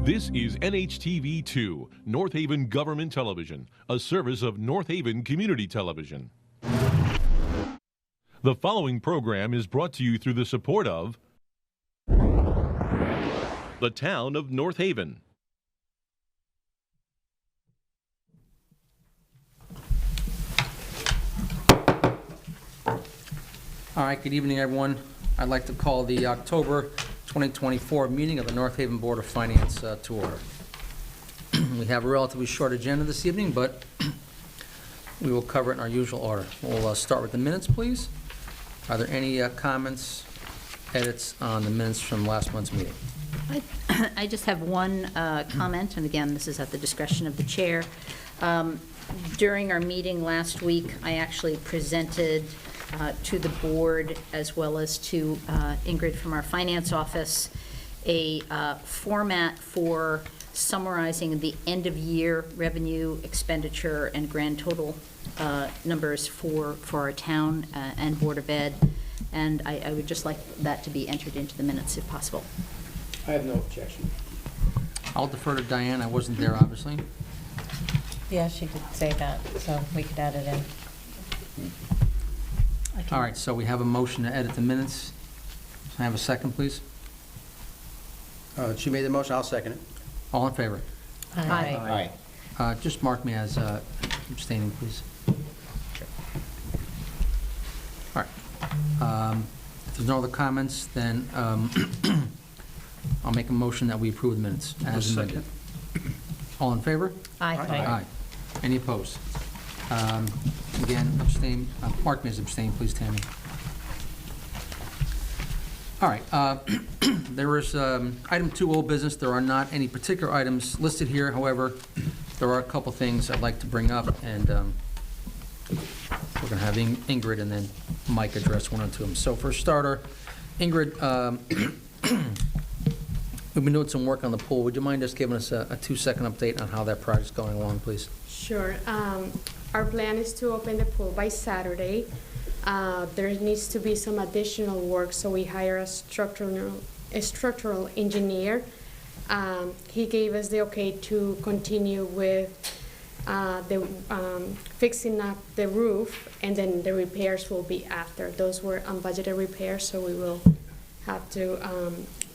This is NHTV2, North Haven Government Television, a service of North Haven Community Television. The following program is brought to you through the support of the Town of North Haven. All right, good evening, everyone. I'd like to call the October 2024 meeting of the North Haven Board of Finance to order. We have a relatively short agenda this evening, but we will cover it in our usual order. We'll start with the minutes, please. Are there any comments, edits on the minutes from last month's meeting? I just have one comment, and again, this is at the discretion of the chair. During our meeting last week, I actually presented to the board, as well as to Ingrid from our finance office, a format for summarizing the end-of-year revenue, expenditure, and grand total numbers for our town and Board of Ed, and I would just like that to be entered into the minutes if possible. I have no objection. I'll defer to Diane. I wasn't there, obviously. Yeah, she did say that, so we could add it in. All right, so we have a motion to edit the minutes. Can I have a second, please? She made the motion, I'll second it. All in favor? Aye. Just mark me as abstaining, please. All right. If there's no other comments, then I'll make a motion that we approve the minutes as amended. All in favor? Aye. Any opposed? Again, abstain. Mark me as abstain, please, Tammy. All right. There is item 2, old business. There are not any particular items listed here. However, there are a couple things I'd like to bring up, and we're going to have Ingrid and then Mike address one or two of them. So for starter, Ingrid, we've been doing some work on the pool. Would you mind just giving us a 2-second update on how that project's going along, please? Sure. Our plan is to open the pool by Saturday. There needs to be some additional work, so we hire a structural engineer. He gave us the okay to continue with fixing up the roof, and then the repairs will be after. Those were unbudgeted repairs, so we will have to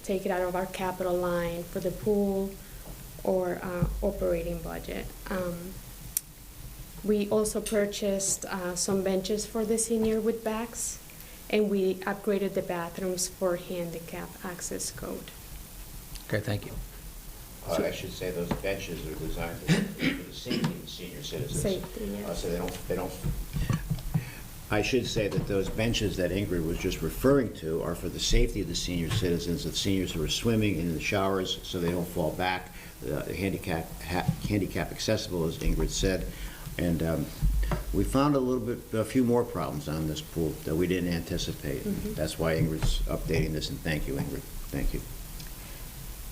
take it out of our capital line for the pool or operating budget. We also purchased some benches for the senior with backs, and we upgraded the bathrooms for handicap access code. Okay, thank you. I should say those benches are designed for the safety of the senior citizens. Safety, yes. So they don't. I should say that those benches that Ingrid was just referring to are for the safety of the senior citizens, of seniors who are swimming in the showers, so they don't fall back. Handicap accessible, as Ingrid said. And we found a few more problems on this pool that we didn't anticipate. Mm-hmm. That's why Ingrid's updating this, and thank you, Ingrid. Thank you.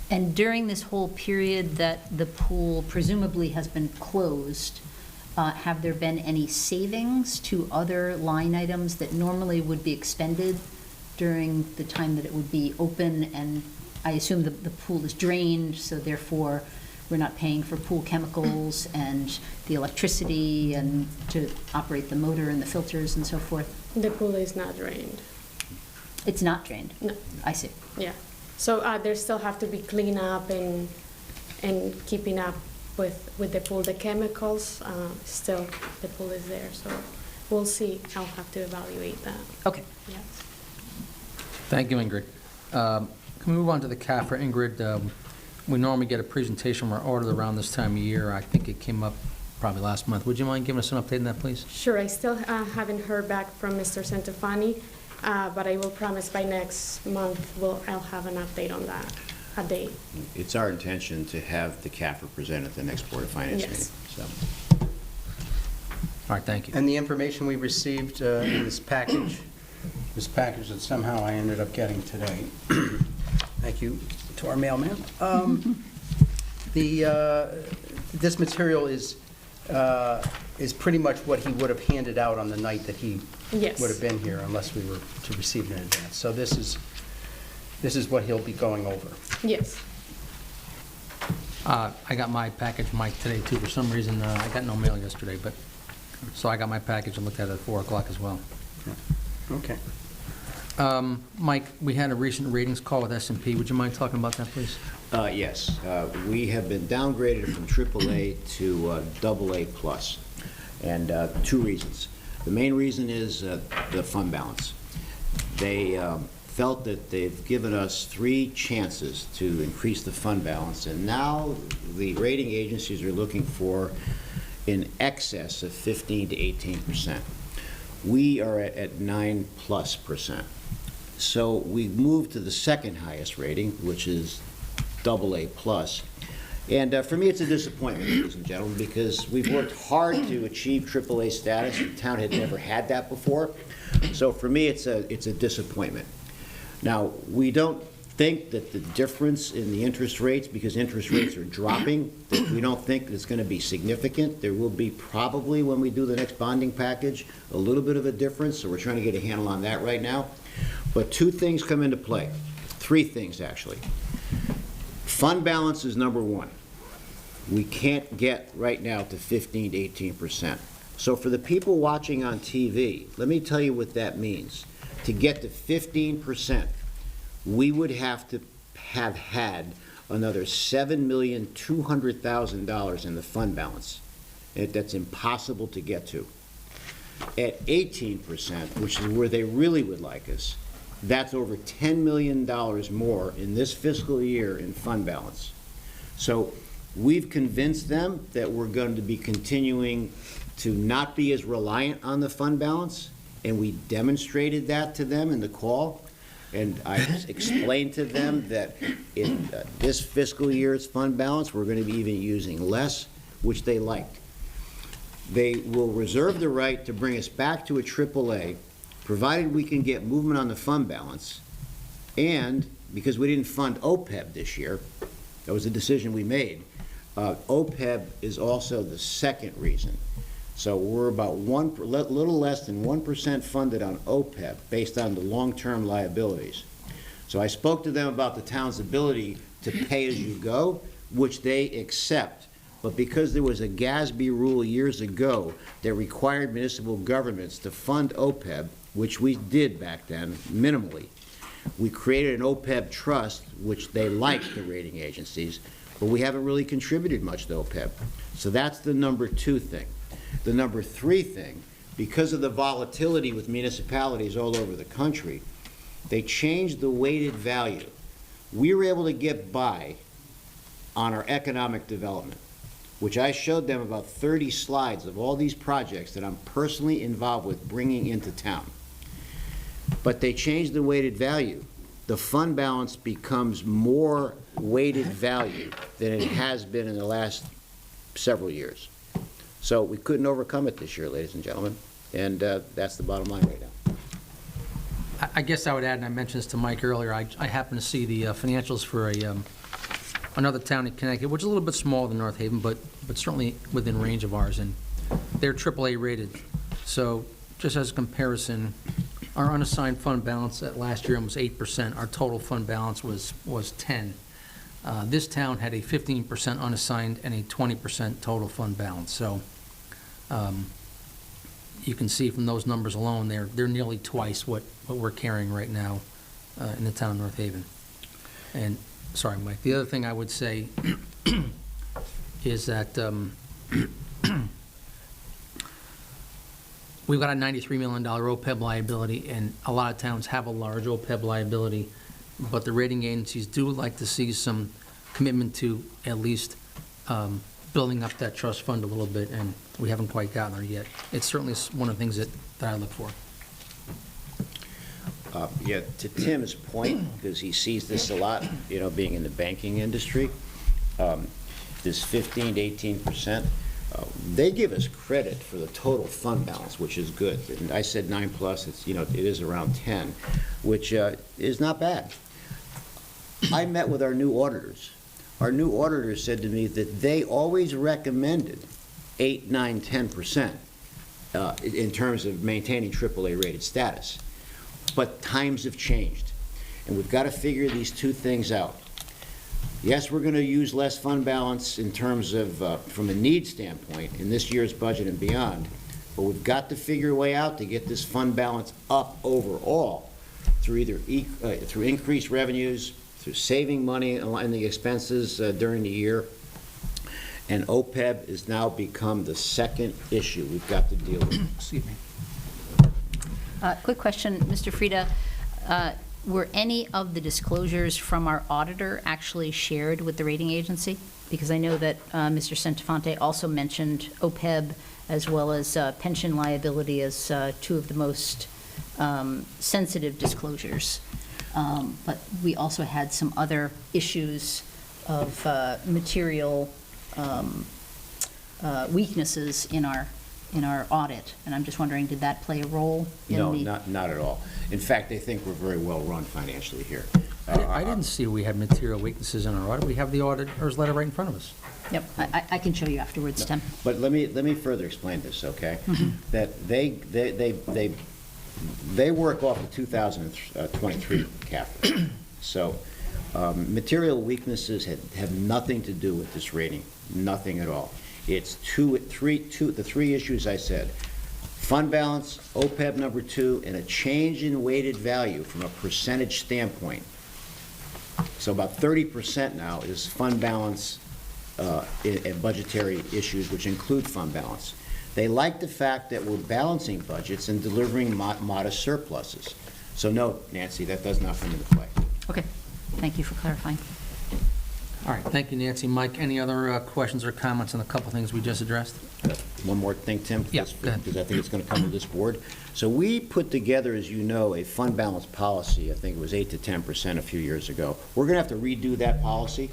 And during this whole period that the pool presumably has been closed, have there been any savings to other line items that normally would be expended during the time that it would be open? And I assume the pool is drained, so therefore we're not paying for pool chemicals and the electricity and to operate the motor and the filters and so forth. The pool is not drained. It's not drained? No. I see. Yeah. So there still have to be clean up and keeping up with the pool. The chemicals, still the pool is there. So we'll see. I'll have to evaluate that. Okay. Yes. Thank you, Ingrid. Can we move on to the CAFRA? Ingrid, we normally get a presentation from our auditor around this time of year. I think it came up probably last month. Would you mind giving us an update on that, please? Sure. I still haven't heard back from Mr. Centofanti, but I will promise by next month I'll have an update on that, a date. It's our intention to have the CAFRA present at the next Board of Finance meeting. So. All right, thank you. And the information we received in this package that somehow I ended up getting today. Thank you to our mailman. This material is pretty much what he would have handed out on the night that he Yes. would have been here, unless we were to receive it in advance. So this is what he'll be going over. Yes. I got my package, Mike, today too. For some reason, I got no mail yesterday, but, so I got my package and looked at it at 4 o'clock as well. Okay. Mike, we had a recent ratings call with S&P. Would you mind talking about that, please? Yes, we have been downgraded from AAA to AA+, and two reasons. The main reason is the fund balance. They felt that they've given us 3 chances to increase the fund balance, and now the rating agencies are looking for in excess of 15 to 18%. We are at 9+%. So we moved to the second highest rating, which is AA+. And for me, it's a disappointment, ladies and gentlemen, because we've worked hard to achieve AAA status. The town had never had that before. So for me, it's a disappointment. Now, we don't think that the difference in the interest rates, because interest rates are dropping, that we don't think it's going to be significant. There will be probably, when we do the next bonding package, a little bit of a difference, so we're trying to get a handle on that right now. But 2 things come into play, 3 things actually. Fund balance is number 1. We can't get right now to 15 to 18%. So for the people watching on TV, let me tell you what that means. To get to 15%, we would have to have had another $7,200,000 in the fund balance. That's impossible to get to. At 18%, which is where they really would like us, that's over $10 million more in this fiscal year in fund balance. So we've convinced them that we're going to be continuing to not be as reliant on the fund balance, and we demonstrated that to them in the call. And I explained to them that in this fiscal year's fund balance, we're going to be even using less, which they liked. They will reserve the right to bring us back to a AAA, provided we can get movement on the fund balance, and because we didn't fund OPEB this year, that was a decision we made, OPEB is also the second reason. So we're about little less than 1% funded on OPEB based on the long-term liabilities. So I spoke to them about the town's ability to pay as you go, which they accept. But because there was a GASB rule years ago that required municipal governments to fund OPEB, which we did back then, minimally, we created an OPEB trust, which they liked, the rating agencies, but we haven't really contributed much to OPEB. So that's the number 2 thing. The number 3 thing, because of the volatility with municipalities all over the country, they changed the weighted value. We were able to get by on our economic development, which I showed them about 30 slides of all these projects that I'm personally involved with bringing into town. But they changed the weighted value. The fund balance becomes more weighted value than it has been in the last several years. So we couldn't overcome it this year, ladies and gentlemen, and that's the bottom line right now. I guess I would add, and I mentioned this to Mike earlier, I happened to see the financials for another town in Connecticut, which is a little bit smaller than North Haven, but certainly within range of ours, and they're AAA rated. So just as a comparison, our unassigned fund balance at last year was 8%. Our total fund balance was 10. This town had a 15% unassigned and a 20% total fund balance. So you can see from those numbers alone, they're nearly twice what we're carrying right now in the town of North Haven. And, sorry, Mike, the other thing I would say is that we've got a $93 million OPEB liability, and a lot of towns have a large OPEB liability, but the rating agencies do like to see some commitment to at least building up that trust fund a little bit, and we haven't quite gotten there yet. It's certainly one of the things that I look for. Yeah, to Tim's point, because he sees this a lot, being in the banking industry, this 15 to 18%, they give us credit for the total fund balance, which is good. And I said 9+, it's, it is around 10, which is not bad. I met with our new auditors. Our new auditors said to me that they always recommended 8, 9, 10% in terms of maintaining AAA rated status. But times have changed, and we've got to figure these 2 things out. Yes, we're going to use less fund balance in terms of, from a need standpoint, in this year's budget and beyond, but we've got to figure a way out to get this fund balance up overall through either through increased revenues, through saving money in the expenses during the year. And OPEB has now become the second issue we've got to deal with. Excuse me. Quick question, Mr. Frieda. Were any of the disclosures from our auditor actually shared with the rating agency? Because I know that Mr. Centofonte also mentioned OPEB as well as pension liability as two of the most sensitive disclosures. But we also had some other issues of material weaknesses in our audit, and I'm just wondering, did that play a role in No, the? not at all. In fact, they think we're very well run financially here. I didn't see we had material weaknesses in our audit. We have the auditor's letter right in front of us. Yep, I can show you afterwards, Tim. But let me further explain this, okay? That they work off the 2023 CAFR. So material weaknesses have nothing to do with this rating, nothing at all. It's the three issues I said: fund balance, OPEB number 2, and a change in weighted value from a percentage standpoint. So about 30% now is fund balance and budgetary issues, which include fund balance. They like the fact that we're balancing budgets and delivering modest surpluses. So no, Nancy, that does not come into play. Okay, thank you for clarifying. All right, thank you, Nancy. Mike, any other questions or comments on a couple things we just addressed? One more thing, Tim, Yeah, go ahead. because I think it's going to come to this board. So we put together, as you know, a fund balance policy. I think it was 8 to 10% a few years ago. We're going to have to redo that policy,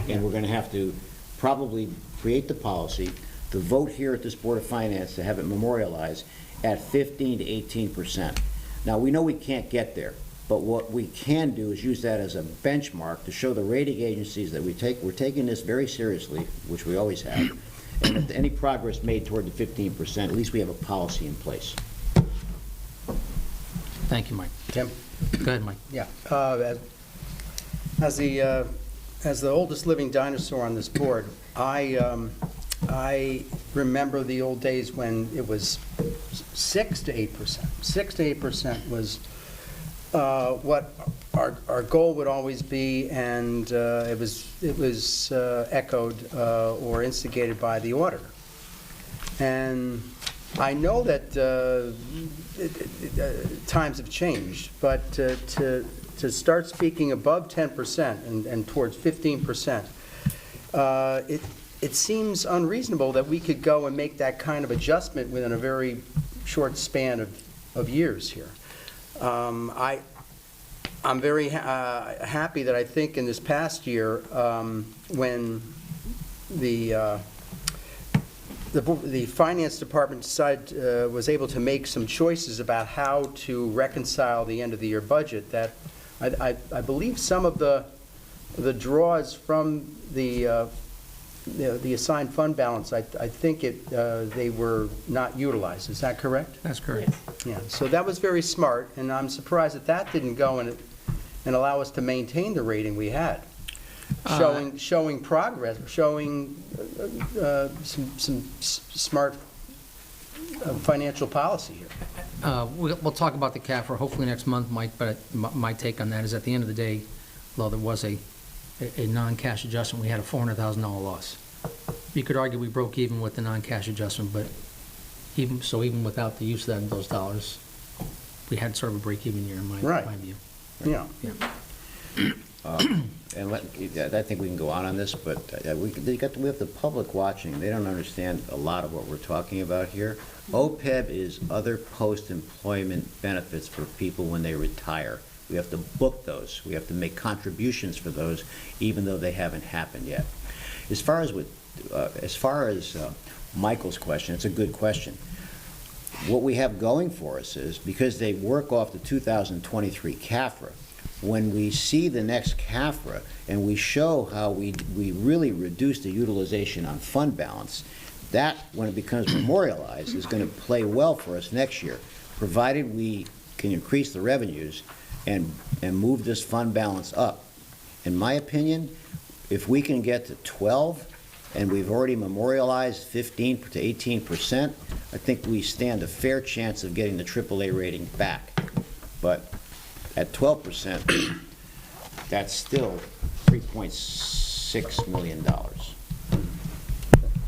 and we're going to have to probably create the policy, to vote here at this Board of Finance to have it memorialized at 15 to 18%. Now, we know we can't get there, but what we can do is use that as a benchmark to show the rating agencies that we're taking this very seriously, which we always have, and if any progress made toward the 15%, at least we have a policy in place. Thank you, Mike. Tim? Go ahead, Mike. Yeah. As the oldest living dinosaur on this board, I remember the old days when it was 6 to 8%. 6 to 8% was what our goal would always be, and it was echoed or instigated by the auditor. And I know that times have changed, but to start speaking above 10% and towards 15%, it seems unreasonable that we could go and make that kind of adjustment within a very short span of years here. I'm very happy that I think in this past year, when the Finance Department was able to make some choices about how to reconcile the end of the year budget, that I believe some of the draws from the assigned fund balance, I think they were not utilized. Is that correct? That's correct. Yeah, so that was very smart, and I'm surprised that didn't go and allow us to maintain the rating we had, showing progress, showing some smart financial policy here. We'll talk about the CAFR hopefully next month, Mike, but my take on that is at the end of the day, though there was a non-cash adjustment, we had a $400,000 loss. You could argue we broke even with the non-cash adjustment, but even without the use of those dollars, we had sort of a break-even year in my view. Yeah. And I think we can go on this, but we have the public watching. They don't understand a lot of what we're talking about here. OPEB is other post-employment benefits for people when they retire. We have to book those. We have to make contributions for those, even though they haven't happened yet. As far as Michael's question, it's a good question. What we have going for us is, because they work off the 2023 CAFRA, when we see the next CAFRA and we show how we really reduce the utilization on fund balance, that, when it becomes memorialized, is going to play well for us next year, provided we can increase the revenues and move this fund balance up. In my opinion, if we can get to 12, and we've already memorialized 15 to 18%, I think we stand a fair chance of getting the AAA rating back. But at 12%, that's still $3.6 million.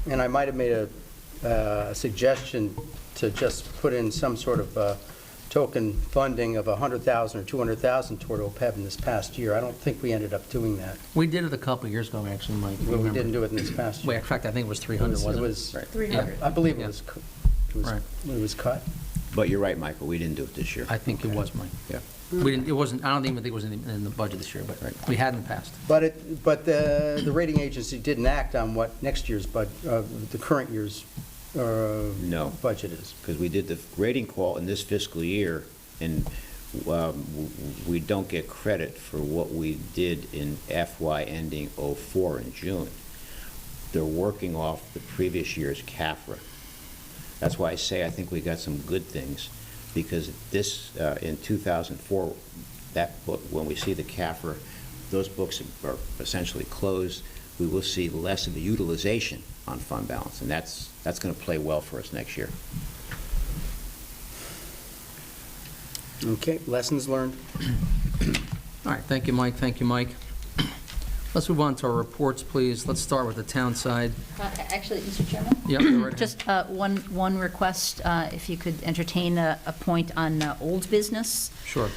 And I might have made a suggestion to just put in some sort of token funding of $100,000 or $200,000 toward OPEB in this past year. I don't think we ended up doing that. We did it a couple of years ago, actually, Mike. Well, we didn't do it in this past Wait, year. in fact, I think it was 300, wasn't it? It was, Right. 300. I believe Yeah. it was, Right. it was cut. But you're right, Michael, we didn't do it this year. I think it was, Mike. Yeah. We didn't, it wasn't, I don't even think it was in the budget this year, but we had in the past. But the rating agency didn't act on what next year's, the current year's No. budget is. Because we did the rating call in this fiscal year, and we don't get credit for what we did in FY ending '04 in June. They're working off the previous year's CAFRA. That's why I say I think we got some good things, because this, in 2004, that book, when we see the CAFRA, those books are essentially closed. We will see less of the utilization on fund balance, and that's going to play well for us next year. Okay, lessons learned. All right, thank you, Mike, thank you, Mike. Let's move on to our reports, please. Let's start with the town side. Actually, Mr. Chairman? Yep, go right ahead. Just one request, if you could entertain a point on old business. Sure.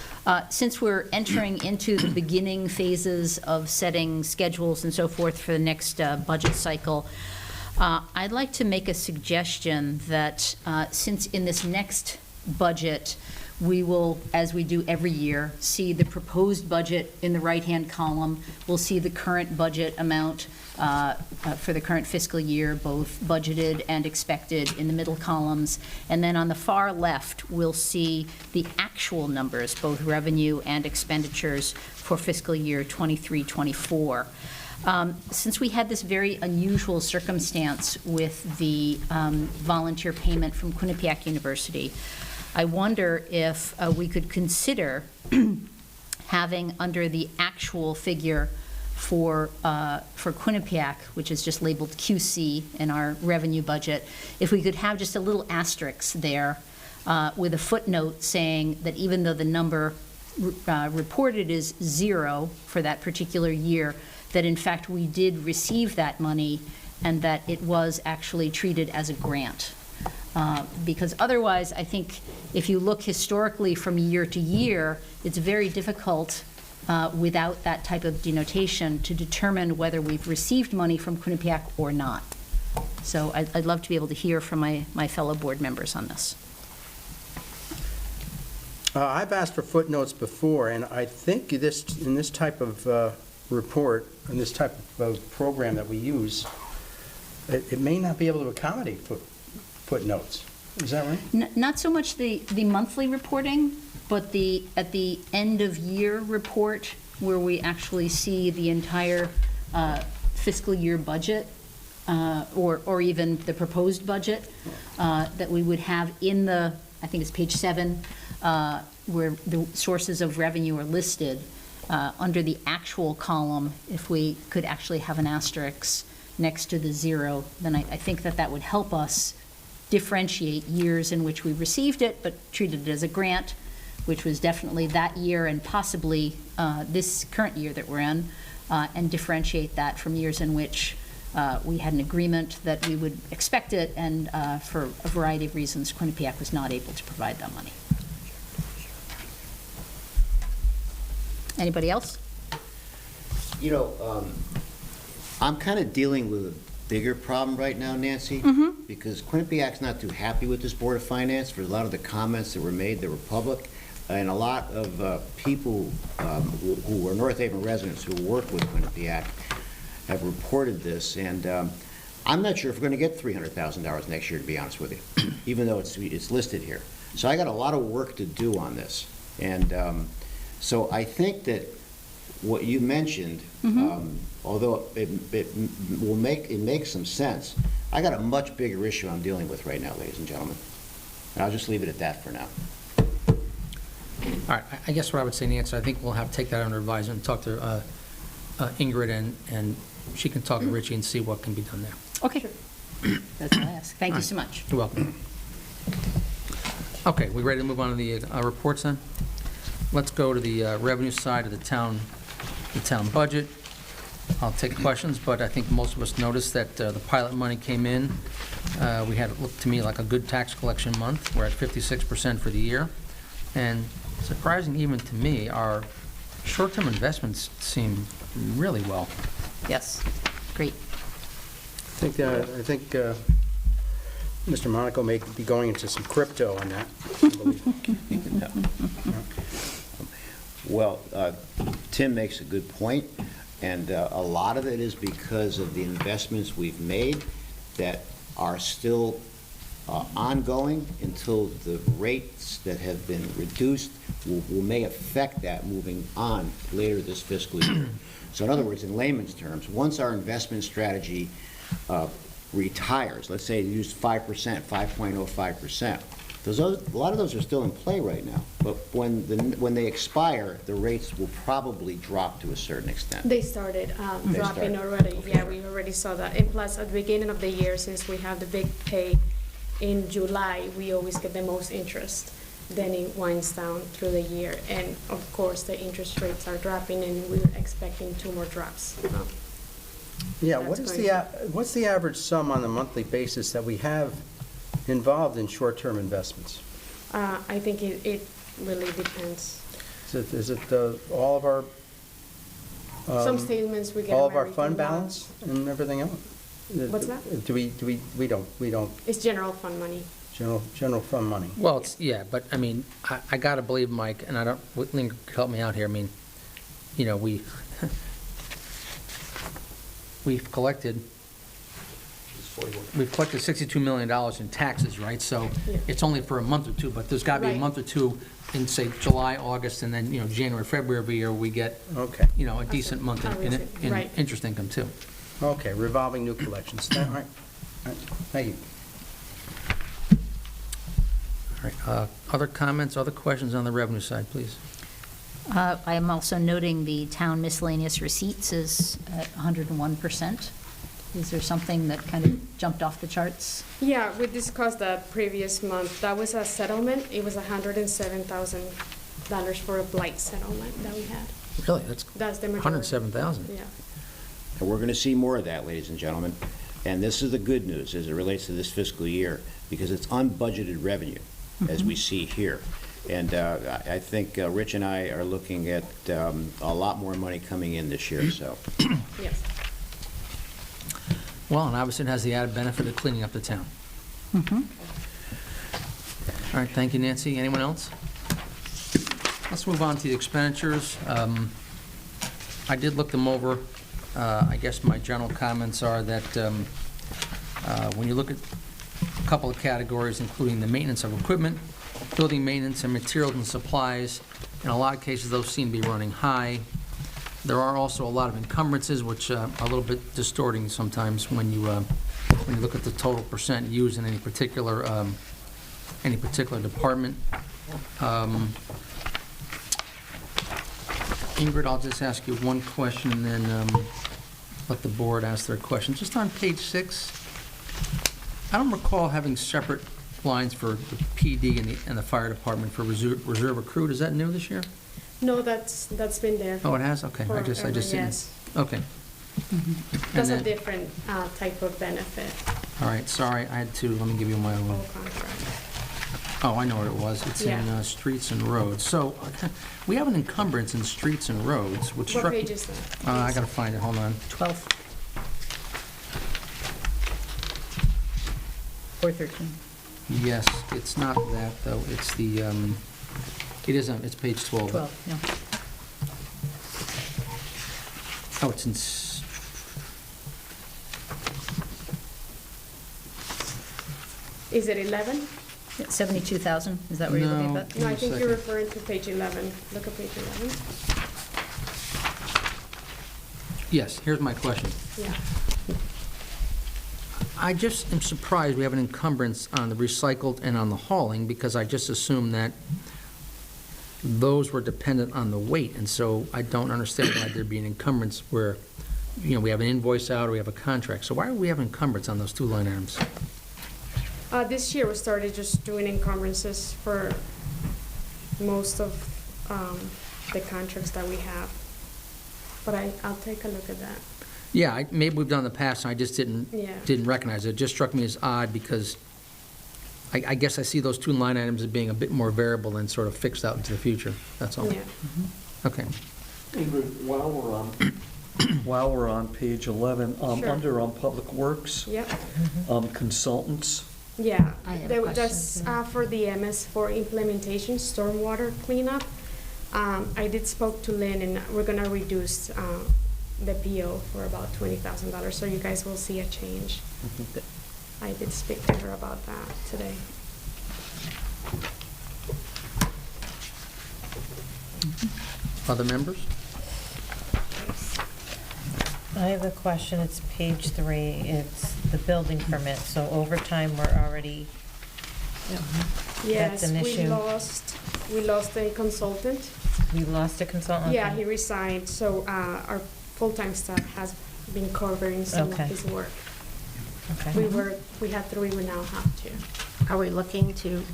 Since we're entering into the beginning phases of setting schedules and so forth for the next budget cycle, I'd like to make a suggestion that since in this next budget, we will, as we do every year, see the proposed budget in the right-hand column. We'll see the current budget amount for the current fiscal year, both budgeted and expected, in the middle columns. And then on the far left, we'll see the actual numbers, both revenue and expenditures, for fiscal year '23-24. Since we had this very unusual circumstance with the volunteer payment from Quinnipiac University, I wonder if we could consider having under the actual figure for Quinnipiac, which is just labeled QC in our revenue budget, if we could have just a little asterisk there with a footnote saying that even though the number reported is 0 for that particular year, that in fact we did receive that money and that it was actually treated as a grant. Because otherwise, I think if you look historically from year to year, it's very difficult without that type of denotation to determine whether we've received money from Quinnipiac or not. So I'd love to be able to hear from my fellow board members on this. I've asked for footnotes before, and I think in this type of report, in this type of program that we use, it may not be able to accommodate footnotes. Is that right? Not so much the monthly reporting, but at the end of year report, where we actually see the entire fiscal year budget, or even the proposed budget, that we would have in the, I think it's page 7, where the sources of revenue are listed. Under the actual column, if we could actually have an asterisk next to the 0, then I think that would help us differentiate years in which we received it, but treated it as a grant, which was definitely that year and possibly this current year that we're in, and differentiate that from years in which we had an agreement that we would expect it, and for a variety of reasons, Quinnipiac was not able to provide that money. Anybody else? You know, I'm kind of dealing with a bigger problem right now, Nancy, because Quinnipiac's not too happy with this Board of Finance for a lot of the comments that were made that were public, and a lot of people who are North Haven residents who work with Quinnipiac have reported this, and I'm not sure if we're going to get $300,000 next year, to be honest with you, even though it's listed here. So I got a lot of work to do on this, and so I think that what you mentioned, although it makes some sense, I got a much bigger issue I'm dealing with right now, ladies and gentlemen. And I'll just leave it at that for now. All right, I guess what I would say, Nancy, I think we'll have to take that under advisement and talk to Ingrid, and she can talk to Richie and see what can be done there. Okay. That's all I ask. Thank you so much. You're welcome. Okay, we ready to move on to the reports then? Let's go to the revenue side of the town budget. I'll take questions, but I think most of us noticed that the pilot money came in. We had, it looked to me like a good tax collection month. We're at 56% for the year. And surprising even to me, our short-term investments seem really well. Yes, great. I think Mr. Monaco may be going into some crypto on that, I believe. Well, Tim makes a good point, and a lot of it is because of the investments we've made that are still ongoing until the rates that have been reduced may affect that moving on later this fiscal year. So in other words, in layman's terms, once our investment strategy retires, let's say you used 5%, 5.05%, a lot of those are still in play right now, but when they expire, the rates will probably drop to a certain extent. They started dropping started. already. Okay. Yeah, we already saw that. And plus, at the beginning of the year, since we have the big pay in July, we always get the most interest. Then it winds down through the year. And of course, the interest rates are dropping, and we're expecting 2 more drops. Yeah, That's what's the average sum on a monthly basis that we have involved in short-term investments? I think it really depends. Is it all of our? Some statements we get. All of our every fund 10 balance and everything else? What's that? Do we don't, It's general fund money. general fund money? Well, it's, yeah, but I mean, I got to believe, Mike, and I don't, Lynn, help me out here. I mean, you know, we've collected $62 million in taxes, right? So Yeah. it's only for a month or two, but there's got to be a Right. month or two in, say, July, August, and then, you know, January, February every year, we get, Okay, you know, a decent month in Right. interest income, too. okay, revolving new collections. All right, thank you. All right, other comments, other questions on the revenue side, please? I am also noting the town miscellaneous receipts is at 101%. Is there something that kind of jumped off the charts? Yeah, we discussed that previous month. That was a settlement. It was $107,000 for a blight settlement that we had. Really, That's the majority. 107,000. Yeah. And we're going to see more of that, ladies and gentlemen. And this is the good news as it relates to this fiscal year, because it's unbudgeted revenue, as we see here. And I think Rich and I are looking at a lot more money coming in this year, so. Yes. Well, and obviously it has the added benefit of cleaning up the town. Mm-hmm. All right, thank you, Nancy. Anyone else? Let's move on to the expenditures. I did look them over. I guess my general comments are that when you look at a couple of categories, including the maintenance of equipment, building maintenance, and materials and supplies, in a lot of cases, those seem to be running high. There are also a lot of encumbrances, which are a little bit distorting sometimes when you look at the total percent used in any particular department. Ingrid, I'll just ask you one question and then let the board ask their question. Just on page 6, I don't recall having separate lines for the PD and the fire department for reserve accrued. Is that new this year? No, that's been there. Oh, it has? Okay. I just forever, didn't. yes. Okay. That's And a then- different type of benefit, All right, sorry, I had to, let me give you my whole own. contract. Oh, I know what it was. It's in Yeah. streets and roads. So we have an encumbrance in streets and roads, which What struck. page is that? I gotta find it, hold on. 12. Or 13. Yes, it's not that, though. It's the, it isn't, it's page 12. 12, yeah. Oh, it's in, Is it 11? 72,000, is that what you're looking No. at? No, I Give me a think you're second. referring to page 11. Look at page 11. yes, here's my question. Yeah. I just am surprised we have an encumbrance on the recycled and on the hauling, because I just assume that those were dependent on the weight, and so I don't understand why there'd be an encumbrance where, we have an invoice out or we have a contract. So why do we have encumbrance on those two line items? This year, we started just doing encumbrances for most of the contracts that we have. But I'll take a look at that. Yeah, maybe we've done in the past, and I just Yeah. didn't recognize it. It just struck me as odd because I guess I see those two line items as being a bit more variable and sort of fixed out into the future, that's all. Yeah. Okay. Ingrid, while we're on page 11, Sure. under Public Works, Yep. Consultants, Yeah. I have a That's question. for the MS for implementation, stormwater cleanup. I did spoke to Lynn, and we're gonna reduce the PO for about $20,000, so you guys will see a change. I did speak to her about that today. Other members? I have a question, it's page 3, it's the building permit, so over time, we're already, Yes, an issue. we lost a consultant. we lost a consultant? Yeah, he resigned, so our full-time staff has been covering some of Okay. his work. Okay. We had 3, we now have 2. Are we looking to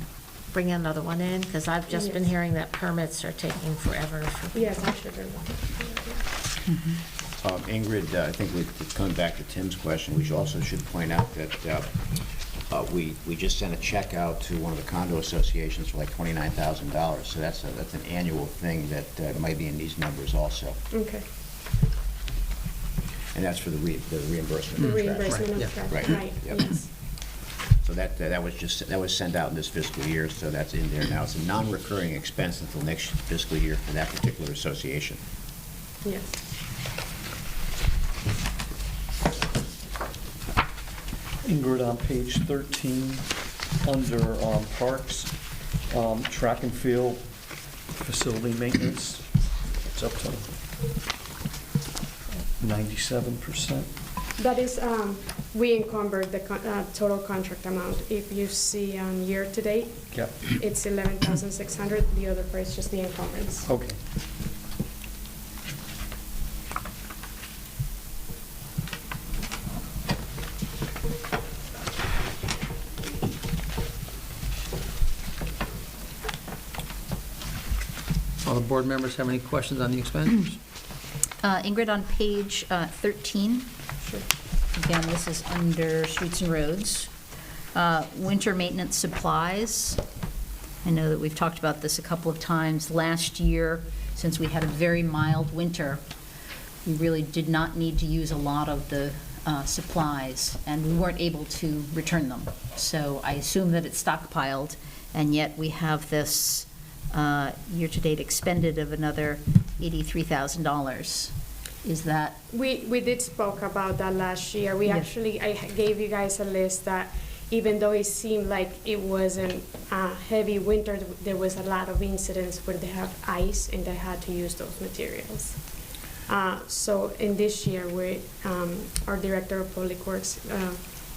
bring another one in? Because I've just been Yes. hearing that permits are taking forever for Yes, I should have done Ingrid, I think coming back to Tim's question, we also should point out that we just sent a check out to one of the condo associations for like $29,000. So that's an annual thing that might be in these numbers also. Okay. And that's for the reimbursement. The of trash. reimbursement Right, of trash, Right, right, yep. yes. So that was sent out in this fiscal year, so that's in there now. It's a non-recurring expense until next fiscal year for that particular association. Yes. Ingrid, on page 13, under Parks, track and field facility maintenance, it's up to 97%. That is, we encumbered the total contract amount. If you see on year-to-date, Yep, it's 11,600. The other part is just the encumbrance. okay. Other board members have any questions on the expenditures? Ingrid, on page 13, Sure. again, this is under streets and roads. Winter maintenance supplies. I know that we've talked about this a couple of times. Last year, since we had a very mild winter, we really did not need to use a lot of the supplies, and we weren't able to return them. So I assume that it's stockpiled, and yet we have this year-to-date expended of another $83,000. Is that, We did spoke about that last year. We Yeah. actually, I gave you guys a list that even though it seemed like it wasn't a heavy winter, there was a lot of incidents where they have ice and they had to use those materials. So in this year, our Director of Public Works,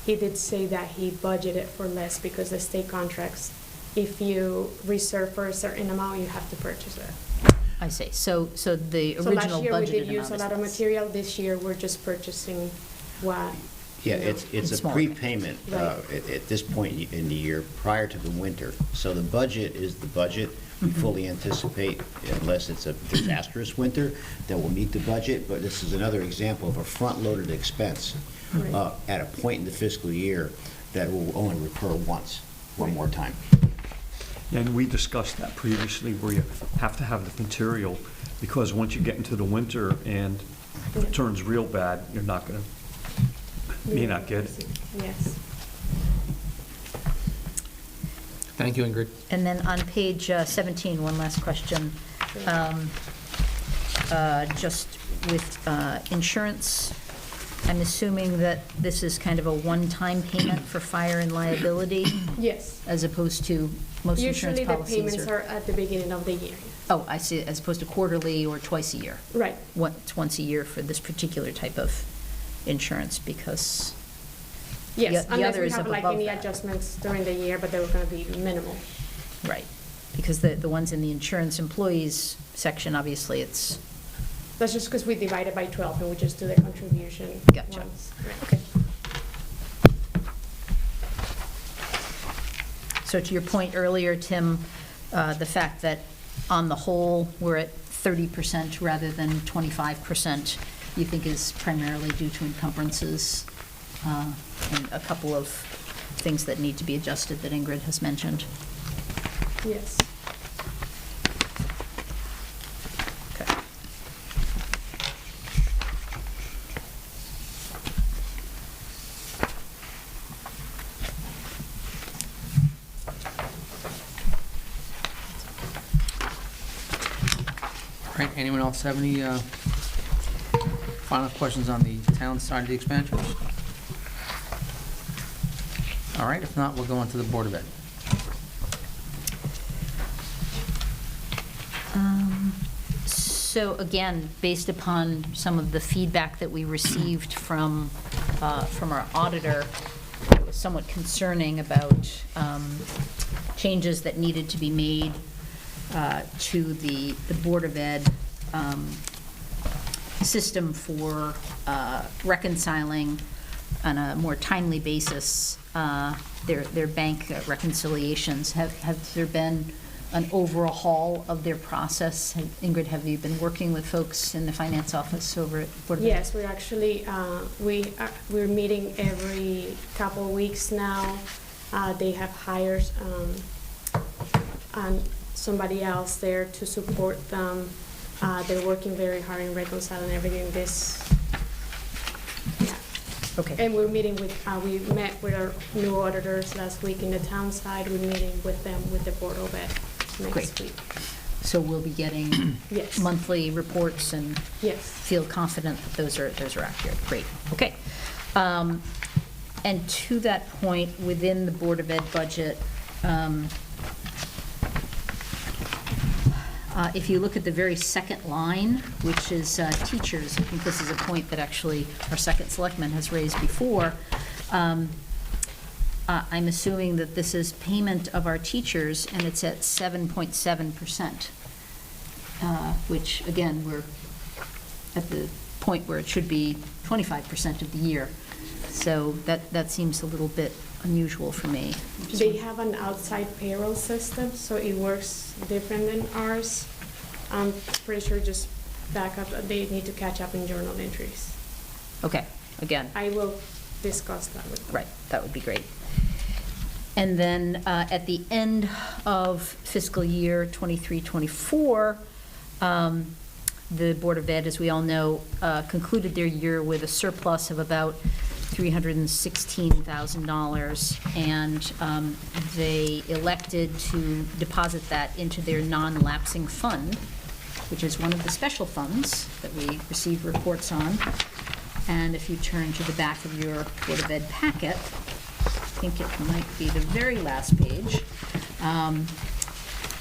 he did say that he budgeted for less because the state contracts, if you reserve for a certain amount, you have to purchase it. I see, so the So original last year, we budgeted did amount use a is lot of less. material. This year, we're just purchasing what. Yeah, you know. it's It's a smaller. prepayment Right. at this point in the year prior to the winter. So the budget is the budget. We fully anticipate, unless it's a disastrous winter, that we'll meet the budget. But this is another example of a front-loaded expense Right. at a point in the fiscal year that will only recur one more time. And we discussed that previously, where you have to have the material, because once you get into the winter and it turns real bad, you're not going to, may not get it. Yes. Thank you, Ingrid. And then on page 17, one last question. Just with insurance, I'm assuming that this is kind of a one-time payment for fire and liability, Yes. as opposed to most insurance Usually the policies payments are at the beginning of the year. Oh, I see, as opposed to quarterly or twice a year. Right. Once a year for this particular type of insurance, because, Yes, The unless other we is have up like above any that. adjustments during the year, but they were going to be minimal. right, because the ones in the insurance employees section, obviously, it's, That's just because we divide it by 12 and we just do the contribution Gotcha. once. Right. okay. So to your point earlier, Tim, the fact that on the whole, we're at 30% rather than 25%, you think is primarily due to encumbrances and a couple of things that need to be adjusted that Ingrid has mentioned. Yes. Okay. All right, anyone else have any final questions on the town side of the expenditures? All right, if not, we'll go on to the Board of Ed. So again, based upon some of the feedback that we received from our auditor, it was somewhat concerning about changes that needed to be made to the Board of Ed system for reconciling on a more timely basis their bank reconciliations. Have there been an overhaul of their process? Ingrid, have you been working with folks in the finance office over at Board of Ed? Yes, we're actually, we're meeting every couple of weeks now. They have hired somebody else there to support them. They're working very hard in reconciling everything yeah. Okay. And we're meeting with, we met with our new auditors last week in the town side. We're meeting with them with the Board of Ed next Great. week. So we'll be getting Yes. monthly reports and Yes. feel confident that those are accurate. Great, okay. And to that point, within the Board of Ed budget, if you look at the very second line, which is teachers, I think this is a point that actually our second selectman has raised before. I'm assuming that this is payment of our teachers, and it's at 7.7%, which, again, we're at the point where it should be 25% of the year. So that seems a little bit unusual for me. They have an outside payroll system, so it works different than ours. I'm pretty sure just back up, they need to catch up in journal entries. Okay, again, I will discuss that with them. right, that would be great. And then at the end of fiscal year 23-24, the Board of Ed, as we all know, concluded their year with a surplus of about $316,000, and they elected to deposit that into their non-lapsing fund, which is one of the special funds that we receive reports on. And if you turn to the back of your Board of Ed packet, I think it might be the very last page.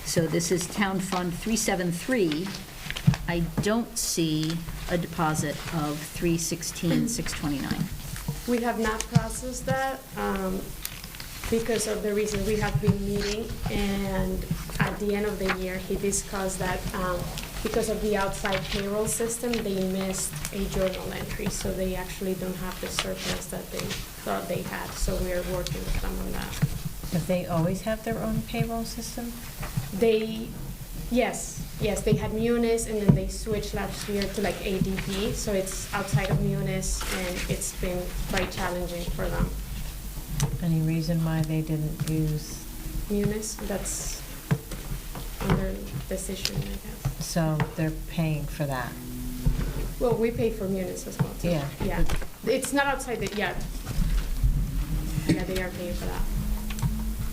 So this is Town Fund 373. I don't see a deposit of $316,629. We have not processed that because of the reason we have been meeting, and at the end of the year, he discussed that because of the outside payroll system, they missed a journal entry, so they actually don't have the surplus that they thought they had, so we're working with them on that. But they always have their own payroll system? Yes, they had Munis, and then they switched last year to like ADP, so it's outside of Munis, and it's been quite challenging for them. Any reason why they didn't use, Munis, that's under decision, I guess. so they're paying for that? Well, we pay for Munis as well, too. Yeah. Yeah, it's not outside the, yeah, they are paying for that.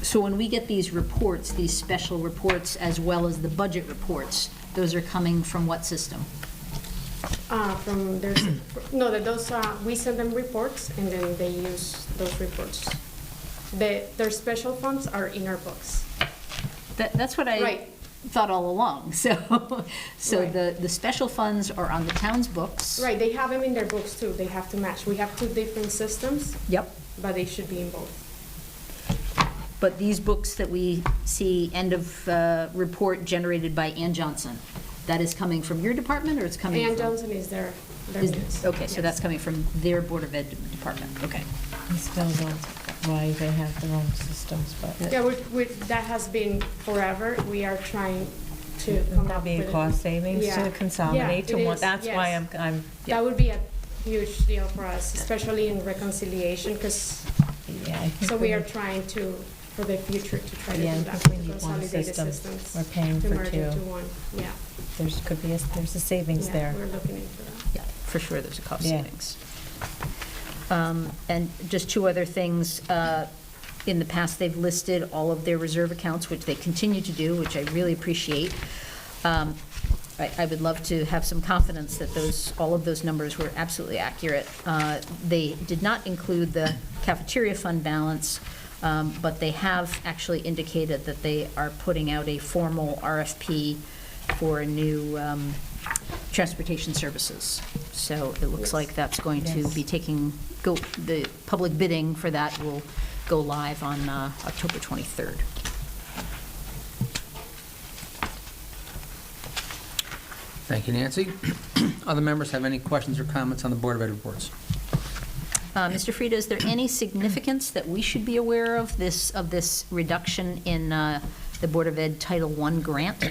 So when we get these reports, these special reports, as well as the budget reports, those are coming from what system? From their, no, we send them reports, and then they use those reports. Their special funds are in our books. That's what I Right. thought all along. So Right. the special funds are on the town's books. Right, they have them in their books too, they have to match. We have two different systems, Yep. but they should be in both. But these books that we see, end of report generated by Ann Johnson, that is coming from your department, or it's coming from? Ann Johnson is their is- news. Okay, so Yes. that's coming from their Board of Ed department, okay. I still don't know why they have their own systems, but Yeah, that has been forever. We are trying to come would that up be with a cost savings Yeah. to consolidate to Yeah, it one? is, That's why yes. I'm, That would be a huge deal for us, especially in reconciliation, because, yeah, I think so we are trying to, for the future, to try to Yeah, I do that. think we to need one consolidate the system. systems, We're paying to for merge two. into one. Yeah. there's a savings Yeah, there. we're looking into that. Yeah, for sure, there's a cost Yeah. savings. And just two other things. In the past, they've listed all of their reserve accounts, which they continue to do, which I really appreciate. I would love to have some confidence that all of those numbers were absolutely accurate. They did not include the cafeteria fund balance, but they have actually indicated that they are putting out a formal RFP for a new transportation services. So it looks like that's going to Yes. be the public bidding for that will go live on October 23rd. Thank you, Nancy. Other members have any questions or comments on the Board of Ed reports? Mr. Frieda, is there any significance that we should be aware of this reduction in the Board of Ed Title I grant?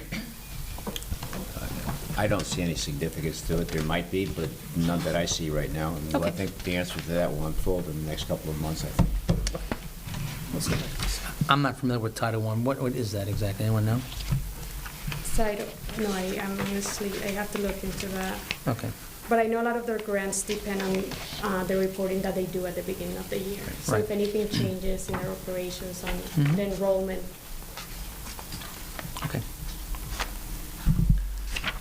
I don't see any significance to it. There might be, but none that I see right now. And Okay. I think the answer to that will unfold in the next couple of months, I think. I'm not familiar with Title I. What is that exactly? Anyone know? So I don't, no, I'm honestly, I have to look into that. Okay. But I know a lot of their grants depend on the reporting that they do at the beginning of the year. So Right. if anything changes in their operations on Mhm. the enrollment, Okay.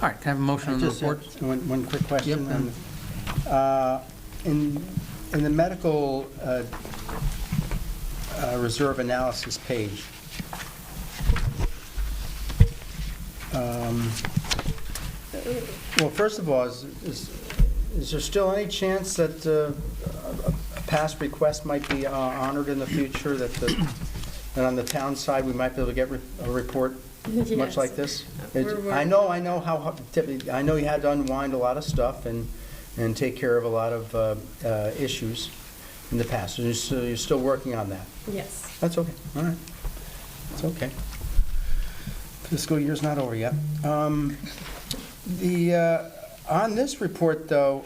All right, can I have a motion on the Just report? one quick question. Yep. In the medical reserve analysis page, well, first of all, is there still any chance that a past request might be honored in the future, that on the town side, we might be able to get a report much Yes. like this? We're I know how, I know you had to unwind a lot of stuff and take care of a lot of issues in the past, and so you're still working on that. yes. That's okay, all right. It's okay. Fiscal year's not over yet. On this report, though,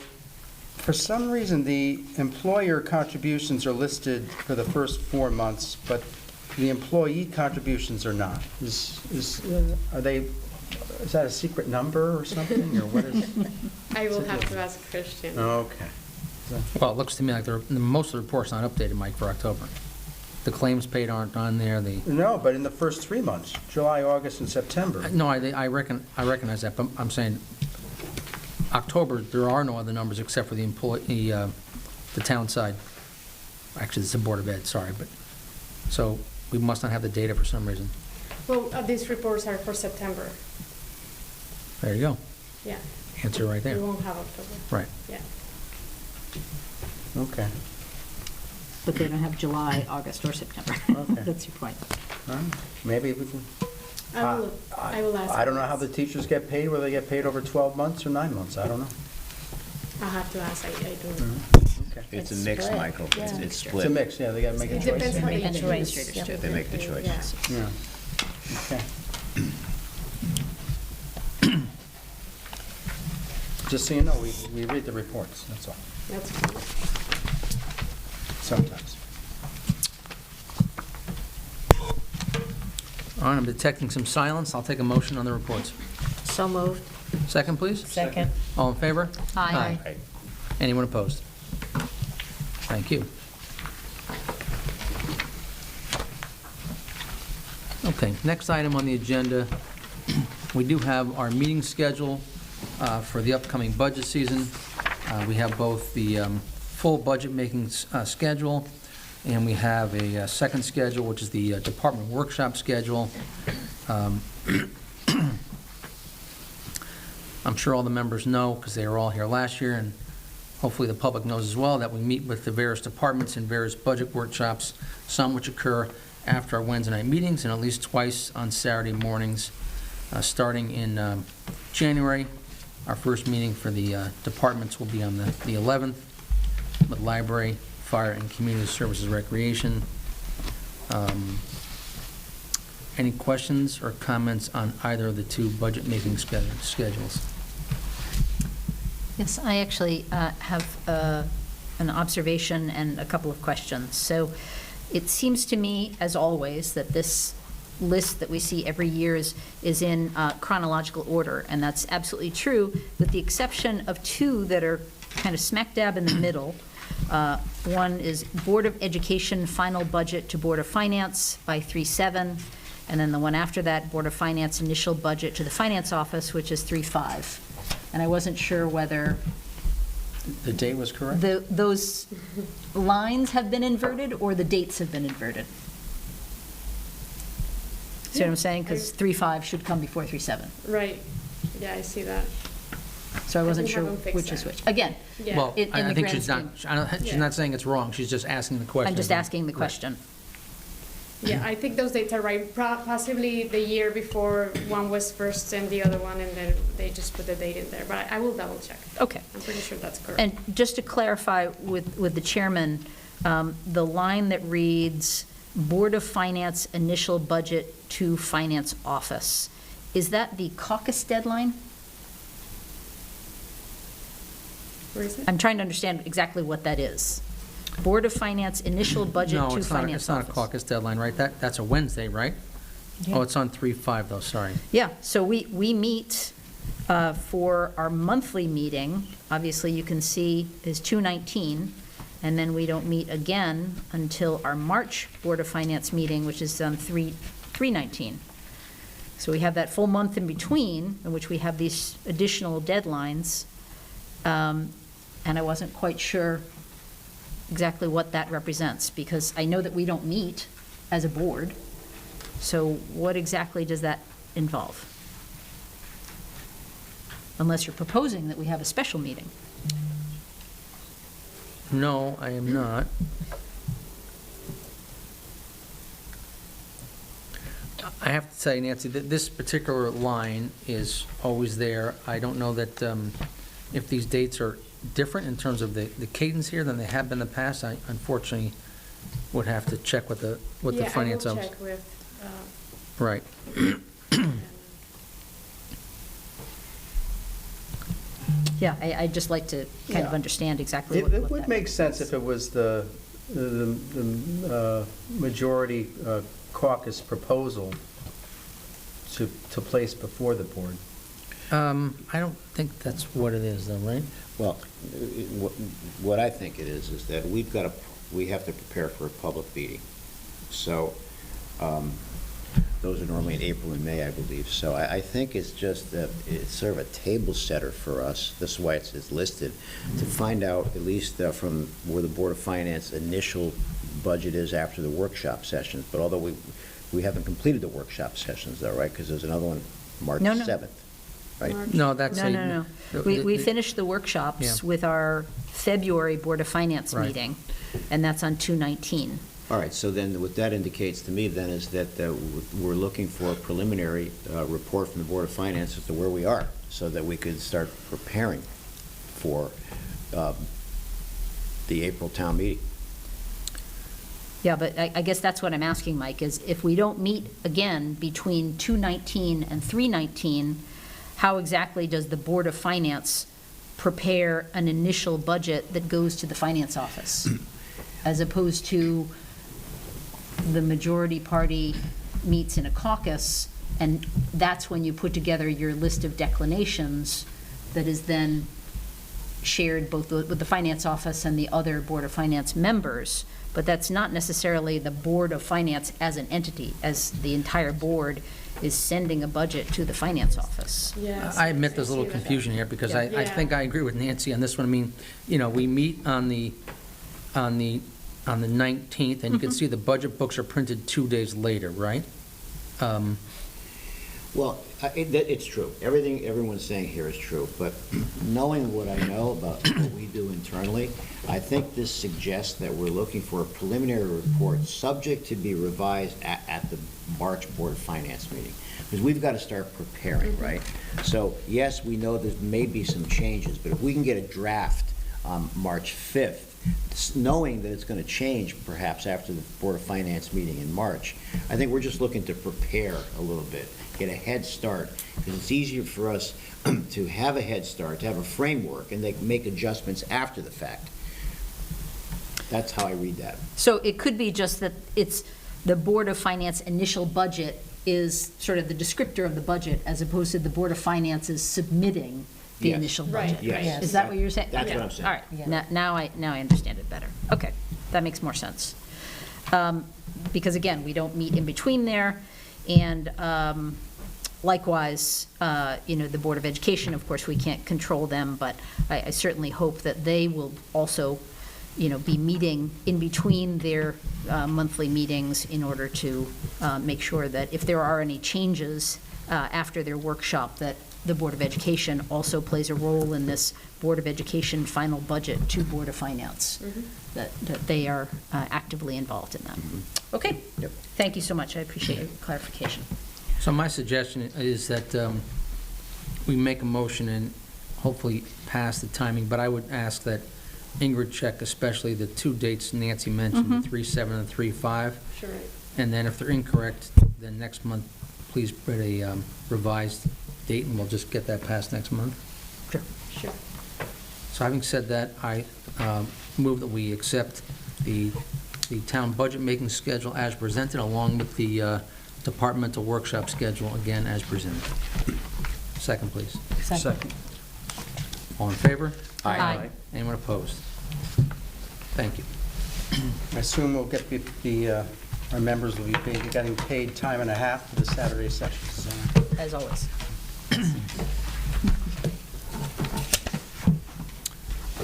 for some reason, the employer contributions are listed for the first 4 months, but the employee contributions are not. Is that a secret number or something, or what is? I will have to ask Christian. Okay. Well, it looks to me like most of the report's not updated, Mike, for October. The claims paid aren't on there, No, but in the first 3 months, July, August, and September. no, I recognize that, but I'm saying October, there are no other numbers except for the employee, the town side. Actually, it's the Board of Ed, sorry, but, so we must not have the data for some reason. Well, these reports are for September. There you go. Yeah. Answer right We there. won't have October. Right. Yeah. Okay. But they don't have July, August, or September. Okay. That's your point. All right. Maybe we can. I will ask. I don't know how the teachers get paid, whether they get paid over 12 months or 9 months, I don't know. I'll have to ask, I don't know. Okay. It's a It's mix, split. Michael. Yeah. It's It's split. a mix, yeah, they gotta make a It choice. depends how they And choose. administrators, too. They make the choice. Yeah. Yeah, okay. Just so you know, we read the reports, that's all, That's fine. sometimes. All right, I'm detecting some silence. I'll take a motion on the reports. So moved. Second, please. Second. All in favor? Aye. Right. Anyone opposed? Thank you. Okay, next item on the agenda, we do have our meeting schedule for the upcoming budget season. We have both the full budget-making schedule, and we have a second schedule, which is the department workshop schedule. I'm sure all the members know, because they were all here last year, and hopefully the public knows as well, that we meet with the various departments in various budget workshops, some which occur after our Wednesday night meetings and at least twice on Saturday mornings, starting in January. Our first meeting for the departments will be on the 11th, with library, fire, and community services recreation. Any questions or comments on either of the two budget-making schedules? Yes, I actually have an observation and a couple of questions. So it seems to me, as always, that this list that we see every year is in chronological order, and that's absolutely true, with the exception of two that are kind of smack dab in the middle. One is Board of Education final budget to Board of Finance by 3/7, and then the one after that, Board of Finance initial budget to the Finance Office, which is 3/5. And I wasn't sure whether The date was correct? those lines have been inverted or the dates have been inverted. See what I'm saying? Because 3/5 should come before 3/7. Right, yeah, I see that. So I wasn't think sure haven't fixed which is that. which. Again, Yeah. Well, in I the think grand she's not, she's Yeah. not saying it's wrong, she's just asking the question. I'm just asking the question. Yeah, I think those dates are right. Possibly the year before one was first and the other one, and then they just put the date in there. But I will double check. Okay. I'm pretty sure that's correct. And just to clarify with the chairman, the line that reads, Board of Finance initial budget to Finance Office, is that the caucus deadline? Where is it? I'm trying to understand exactly what that is. Board of Finance initial budget No, to it's not, Finance it's not a Office. caucus deadline, right? That's a Wednesday, right? Oh, it's on 3/5 though, sorry. Yeah, so we meet for our monthly meeting, obviously you can see is 2/19, and then we don't meet again until our March Board of Finance meeting, which is on 3/19. So we have that full month in between, in which we have these additional deadlines, and I wasn't quite sure exactly what that represents, because I know that we don't meet as a board, so what exactly does that involve? Unless you're proposing that we have a special meeting. No, I am not. I have to say, Nancy, that this particular line is always there. I don't know that if these dates are different in terms of the cadence here than they have been in the past. I unfortunately would have to check with the finance Yeah, I will office. check with, Right. Yeah, I'd just like to kind of Yeah. understand exactly It what it would that make sense if it was the majority caucus proposal to place before the board. I don't think that's what it is though, right? Well, what I think it is that we have to prepare for a public meeting. So, those are normally in April and May, I believe. So I think it's just that it's sort of a table setter for us, this is why it's listed, to find out at least from where the Board of Finance initial budget is after the workshop sessions. But although we haven't completed the workshop sessions though, right? Because there's another one March No, no. 7th, right? March. No, that's a... No. We finished the workshops Yeah. with our February Board of Finance Right. meeting, and that's on 2/19. All right, so then what that indicates to me then is that we're looking for a preliminary report from the Board of Finance as to where we are, so that we could start preparing for the April town meeting. Yeah, but I guess that's what I'm asking, Mike, is if we don't meet again between 2/19 and 3/19, how exactly does the Board of Finance prepare an initial budget that goes to the Finance Office? As opposed to the majority party meets in a caucus, and that's when you put together your list of declinations that is then shared both with the Finance Office and the other Board of Finance members. But that's not necessarily the Board of Finance as an entity, as the entire board is sending a budget to the Finance Office. yes. I admit there's a see little that. confusion here, because I Yeah. think I agree with Nancy on this one. I mean, we meet on the 19th, and you can see the budget books are printed 2 days later, right? Well, it's true. Everything everyone's saying here is true, but knowing what I know about what we do internally, I think this suggests that we're looking for a preliminary report, subject to be revised at the March Board of Finance meeting, because we've got to start preparing, right? So, yes, we know there may be some changes, but if we can get a draft on March 5th, knowing that it's going to change perhaps after the Board of Finance meeting in March, I think we're just looking to prepare a little bit, get a head start, because it's easier for us to have a head start, to have a framework, and they can make adjustments after the fact. That's how I read that. So it could be just that it's the Board of Finance initial budget is sort of the descriptor of the budget, as opposed to the Board of Finance is submitting the Yes. initial Right. budget. Yes. Is that what you're saying? That's what I'm saying. All right, now I understand it better. Okay, that makes more sense. Because again, we don't meet in between there, and likewise, the Board of Education, of course, we can't control them, but I certainly hope that they will also, be meeting in between their monthly meetings in order to make sure that if there are any changes after their workshop, that the Board of Education also plays a role in this Board of Education final budget to Board of Finance, that they are actively involved in that. Okay? Yep. Thank you so much. I appreciate your clarification. So my suggestion is that we make a motion and hopefully pass the timing, but I would ask that Ingrid check especially the two dates Nancy mentioned, the 3/7 and 3/5. Sure. And then if they're incorrect, then next month, please put a revised date, and we'll just get that passed next month. Sure. Sure. So having said that, I move that we accept the town budget-making schedule as presented, along with the departmental workshop schedule, again, as presented. Second, please. Second. All in favor? Aye. Anyone opposed? Thank you. I assume we'll get our members will be getting paid time and a half for the Saturday sessions. As always.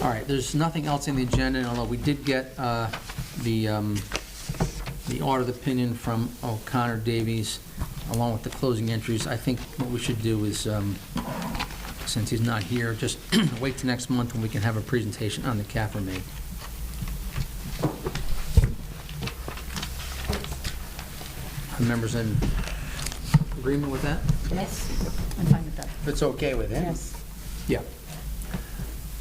All right, there's nothing else in the agenda, although we did get the audit opinion from O'Connor Davies, along with the closing entries. I think what we should do is, since he's not here, just wait till next month when we can have a presentation on the CAFR MAID. Are members in agreement with that? Yes, I'm fine with that. If it's okay with him. Yes. Yeah.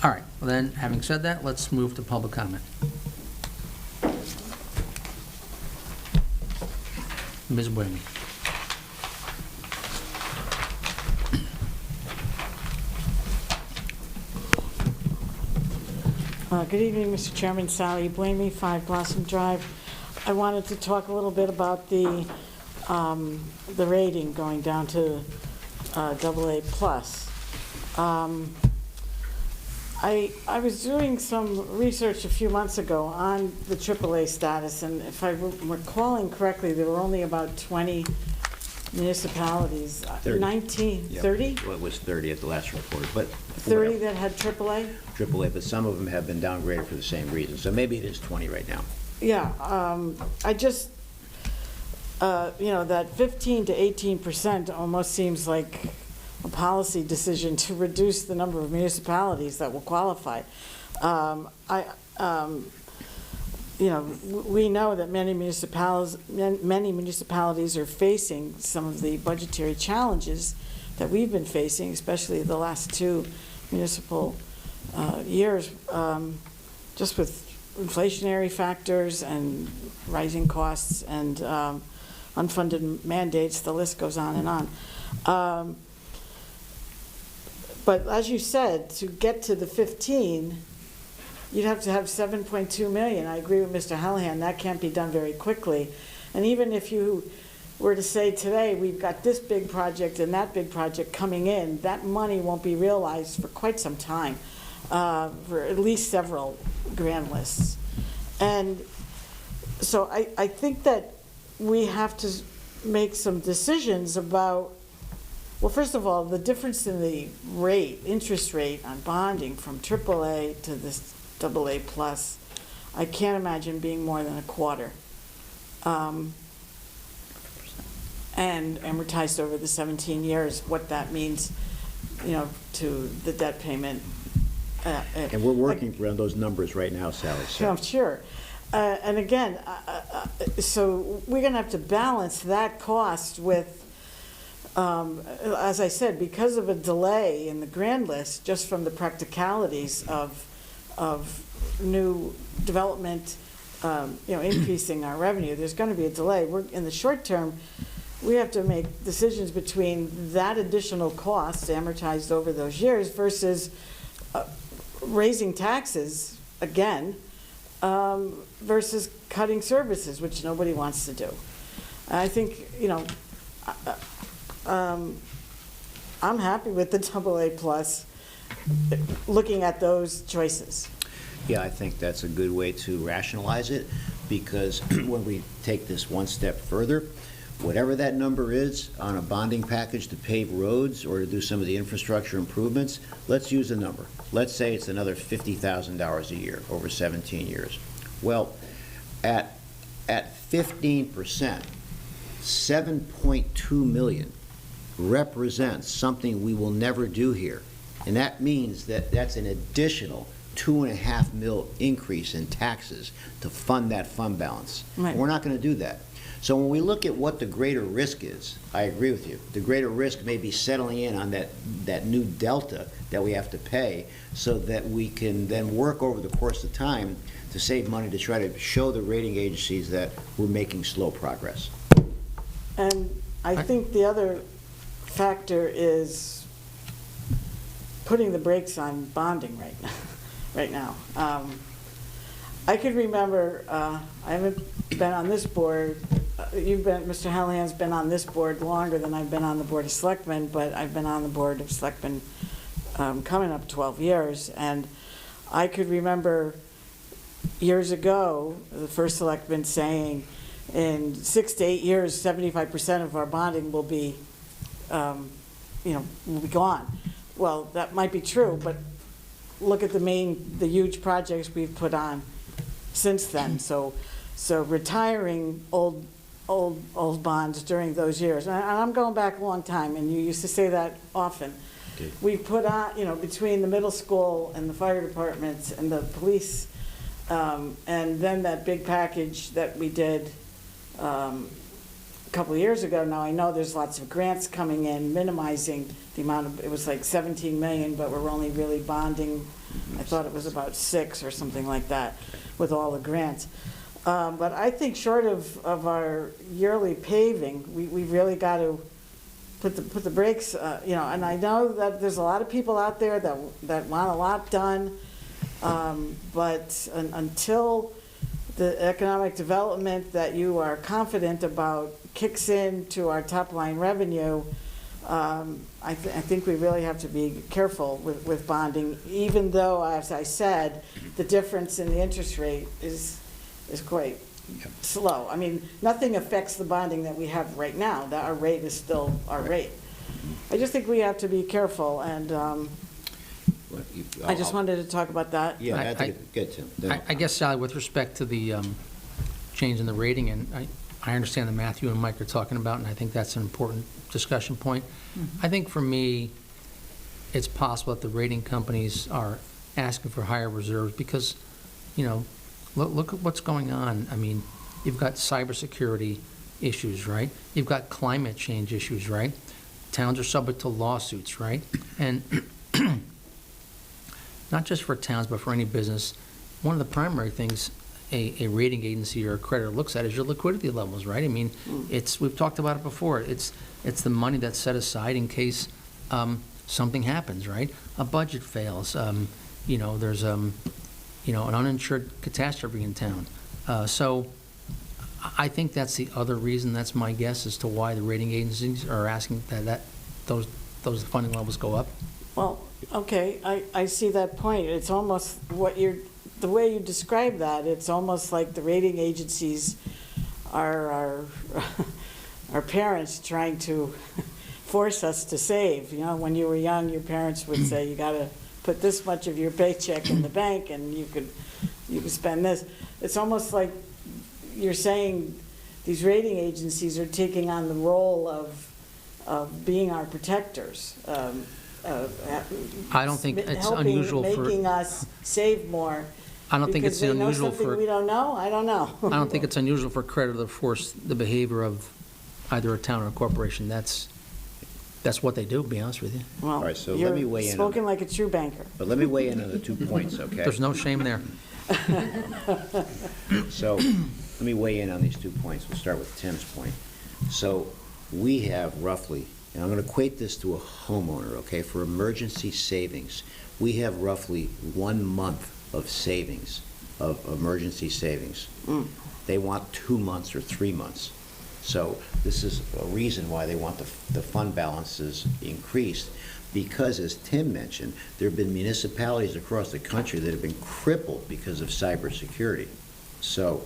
All right, well then, having said that, let's move to public comment. Ms. Boehme. Good evening, Mr. Chairman. Sally Blamey, 5 Blossom Drive. I wanted to talk a little bit about the rating going down to AA+. I was doing some research a few months ago on the AAA status, and if I'm recalling correctly, there were only about 20 municipalities. 30. 19, Yep. 30? Well, it was 30 at the last report, but 30 that had AAA? AAA, but some of them have been downgraded for the same reason, so maybe it is 20 right now. Yeah, I just, that 15 to 18% almost seems like a policy decision to reduce the number of municipalities that will qualify. We know that many municipalities are facing some of the budgetary challenges that we've been facing, especially the last 2 municipal years, just with inflationary factors and rising costs and unfunded mandates, the list goes on and on. But as you said, to get to the 15, you'd have to have 7.2 million. I agree with Mr. Hallahan, that can't be done very quickly. And even if you were to say today, we've got this big project and that big project coming in, that money won't be realized for quite some time, for at least several grant lists. And so I think that we have to make some decisions about, well, first of all, the difference in the rate, interest rate on bonding from AAA to this AA+, I can't imagine being more than a quarter. and amortized over the 17 years, what that means, to the debt payment. And we're working around those numbers right now, Sally. so- I'm sure. And again, so we're going to have to balance that cost with, as I said, because of a delay in the grand list, just from the practicalities of new development, increasing our revenue, there's going to be a delay. In the short term, we have to make decisions between that additional cost amortized over those years versus raising taxes again, versus cutting services, which nobody wants to do. I think, I'm happy with the AA+, looking at those choices. Yeah, I think that's a good way to rationalize it, because when we take this one step further, whatever that number is on a bonding package to pave roads or to do some of the infrastructure improvements, let's use a number. Let's say it's another $50,000 a year over 17 years. Well, at 15%, $7.2 million represents something we will never do here. And that means that that's an additional $2.5 million increase in taxes to fund that fund balance. Right. We're not going to do that. So when we look at what the greater risk is, I agree with you. The greater risk may be settling in on that new delta that we have to pay, so that we can then work over the course of time to save money to try to show the rating agencies that we're making slow progress. And I think the other factor is putting the brakes on bonding right now. I could remember, I haven't been on this board, Mr. Hallahan's been on this board longer than I've been on the Board of Selectmen, but I've been on the Board of Selectmen coming up 12 years, and I could remember years ago, the first selectman saying, in 6 to 8 years, 75% of our bonding will be, will be gone. Well, that might be true, but look at the huge projects we've put on since then. So retiring old bonds during those years, and I'm going back a long time, and you used to say that often. Okay. We put on, between the middle school and the fire departments and the police, and then that big package that we did a couple of years ago. Now, I know there's lots of grants coming in, minimizing the amount of, it was like 17 million, but we're only really bonding, I thought it was about 6 or something like that, with all the grants. But I think short of our yearly paving, we've really got to put the brakes, and I know that there's a lot of people out there that want a lot done, but until the economic development that you are confident about kicks in to our top line revenue, I think we really have to be careful with bonding, even though, as I said, the difference in the interest rate is quite slow. I mean, nothing affects the bonding that we have right now. That our rate is still our rate. I just think we have to be careful, and I just wanted to talk about that. Yeah, I think it's good, Tim. I guess, Sally, with respect to the change in the rating, and I understand that Matthew and Mike are talking about, and I think that's an important discussion point. I think for me, it's possible that the rating companies are asking for higher reserves because, look at what's going on. I mean, you've got cybersecurity issues, right? You've got climate change issues, right? Towns are subject to lawsuits, right? And not just for towns, but for any business, one of the primary things a rating agency or a creditor looks at is your liquidity levels, right? I mean, we've talked about it before. It's the money that's set aside in case something happens, right? A budget fails. There's an uninsured catastrophe in town. So I think that's the other reason. That's my guess as to why the rating agencies are asking that those funding levels go up. Well, okay, I see that point. It's almost the way you describe that, it's almost like the rating agencies are our parents trying to force us to save. When you were young, your parents would say, you got to put this much of your paycheck in the bank and you could spend this. It's almost like you're saying these rating agencies are taking on the role of being our protectors. I don't think it's helping, unusual for, Making us save more. I don't think it's unusual Because they know something we for, don't know? I don't know. I don't think it's unusual for creditor to force the behavior of either a town or a corporation. That's what they do, to be honest with you. Well, All right, so let me weigh in on You're spoken that. like a true banker. But let me weigh in on the 2 points, okay? There's no shame there. So, let me weigh in on these 2 points. We'll start with Tim's point. So, we have roughly, and I'm gonna equate this to a homeowner, okay? For emergency savings, we have roughly 1 month of savings, of emergency savings. They want 2 months or 3 months. So, this is a reason why they want the fund balances increased, because as Tim mentioned, there have been municipalities across the country that have been crippled because of cybersecurity. So,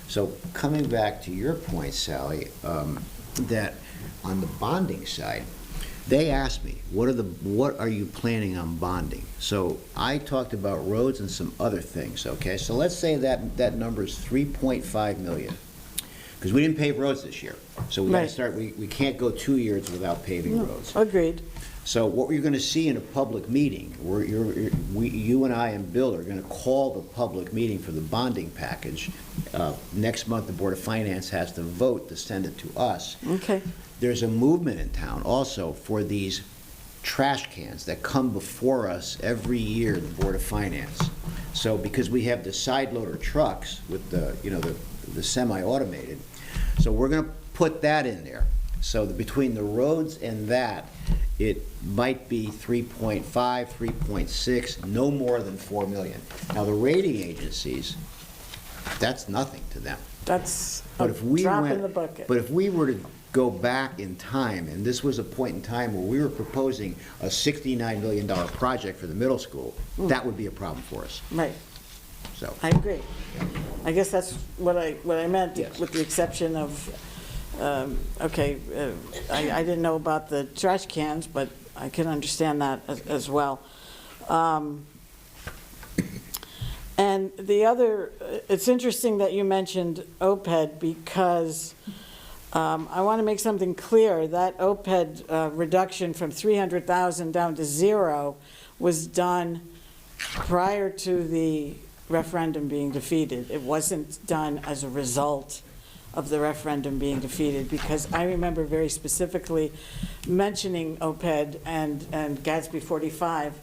so coming back to your point, Sally, that on the bonding side, they asked me, what are you planning on bonding? So I talked about roads and some other things, okay? So let's say that number is 3.5 million, because we didn't pave roads this year. So we gotta Right. start, we can't go 2 years without paving roads. Agreed. So what you're gonna see in a public meeting, where you and I and Bill are gonna call the public meeting for the bonding package. Next month, the Board of Finance has to vote to send it to us. Okay. There's a movement in town also for these trash cans that come before us every year, the Board of Finance. So, because we have the side loader trucks with the semi-automated, so we're gonna put that in there. So between the roads and that, it might be 3.5, 3.6, no more than 4 million. Now, the rating agencies, that's nothing to them. That's But a if we drop went- in the bucket. But if we were to go back in time, and this was a point in time where we were proposing a $69 million project for the middle school, that would be a problem for us, Right, so. I agree. I guess that's what I meant, Yes. with the exception of, okay, I didn't know about the trash cans, but I can understand that as well. And the other, it's interesting that you mentioned OPED, because I want to make something clear. That OPED reduction from 300,000 down to 0 was done prior to the referendum being defeated. It wasn't done as a result of the referendum being defeated, because I remember very specifically mentioning OPED and Gatsby 45,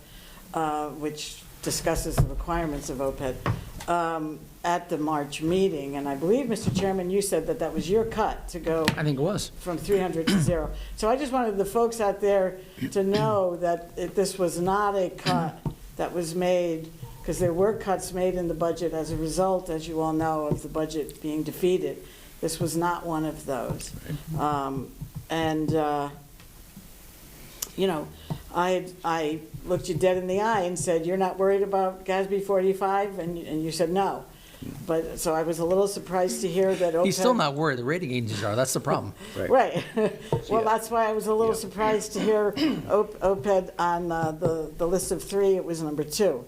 which discusses the requirements of OPED, at the March meeting. And I believe, Mr. Chairman, you said that that was your cut to go I think it was. from 300 to 0. So I just wanted the folks out there to know that this was not a cut that was made, because there were cuts made in the budget as a result, as you all know, of the budget being defeated. This was not one of those. You know, I looked you dead in the eye and said, "You're not worried about GASB 45?" And you said no. But, so I was a little surprised to hear that OPED... He's still not worried. The rating agencies are. That's the problem. Right. Well, Yeah. that's why I was a little Yeah. surprised to hear OPED on the list of 3, it was number 2.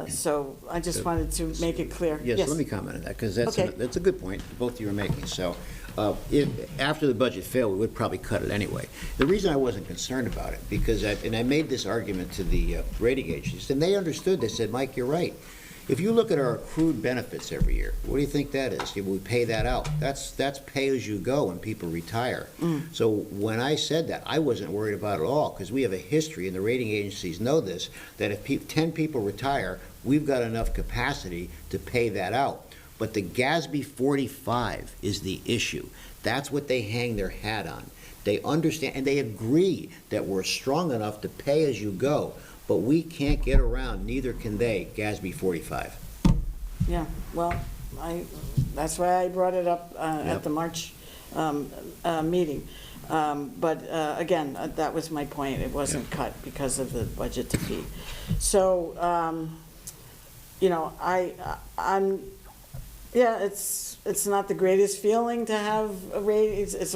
So I just wanted to make it clear. Yes, let me comment on that, because that's a good point both of you are making. So, after the budget failed, we would probably cut it anyway. The reason I wasn't concerned about it, because I made this argument to the rating agencies, and they understood. They said, "Mike, you're right. If you look at our accrued benefits every year, what do you think that is? We pay that out. That's pay-as-you-go when people retire." So when I said that, I wasn't worried about it at all, because we have a history, and the rating agencies know this, that if 10 people retire, we've got enough capacity to pay that out. But the GASB 45 is the issue. That's what they hang their hat on. They understand, and they agree that we're strong enough to pay as you go, but we can't get around, neither can they, GASB 45. Yeah, well, that's why I brought it up Yep. at the March meeting. But again, that was my point. It wasn't cut because of the budget defeat. So, you know, yeah, it's not the greatest feeling to have a rating. It's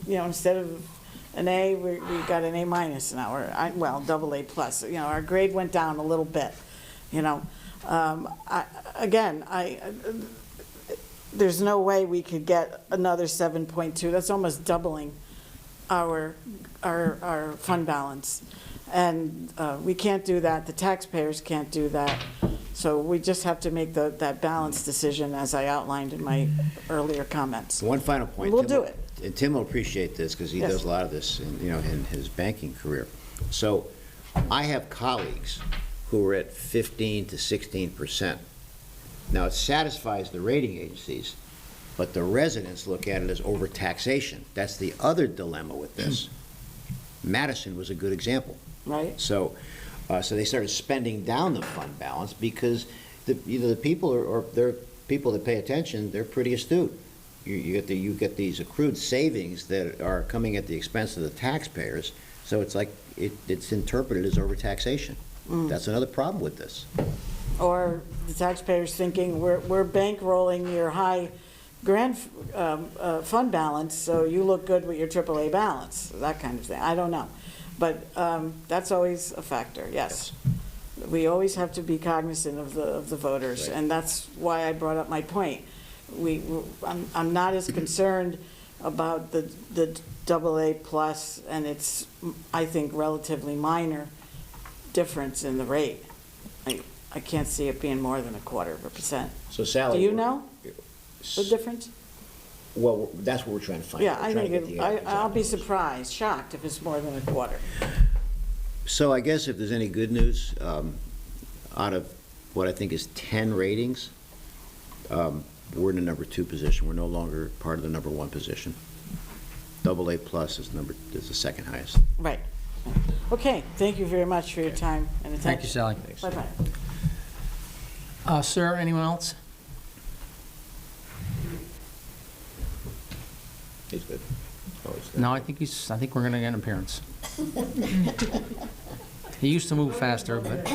you know, instead of an A, we got an A minus now, or well, double A plus. You know, our grade went down a little there's no way we could get another 7.2. That's almost doubling our fund balance. And we can't do that, the taxpayers can't do that. So we just have to make that balanced decision as I outlined in my earlier comments. One final point. We'll Tim do will- it. And Tim will appreciate this because he Yes. does a lot of this in his banking career. So I have colleagues who are at 15 to 16%. Now, it satisfies the rating agencies, but the residents look at it as overtaxation. That's the other dilemma with this. Madison was a good example. Right? So they started spending down the fund balance because the people or they're people that pay attention, they're pretty astute. You get these accrued savings that are coming at the expense of the taxpayers. So it's like it's interpreted as overtaxation. That's another problem with this. Or the taxpayers thinking, we're bankrolling your high grant fund balance, so you look good with your AAA balance, that kind of thing. I don't know. But that's always a factor, yes. We always have to be cognizant of the voters, Right. and that's why I brought up my point. I'm not as concerned about the AA plus and its, I think, relatively minor difference in the rate. I can't see it being more than 1/4%. So Sally. Do you know the difference? Well, that's what we're trying to find Yeah, out. I We're trying think, to get the I'll be exact numbers. surprised, shocked if it's more than 1/4. So I guess if there's any good news, out of what I think is 10 ratings, we're in the number 2 position. We're no longer part of the number 1 position. AA plus is the second highest. Right. Okay, thank you very much for your time and attention. Thank you, Sally. Bye-bye. Sir, anyone else? He's good. No, I think we're gonna get an appearance. He used to move faster, but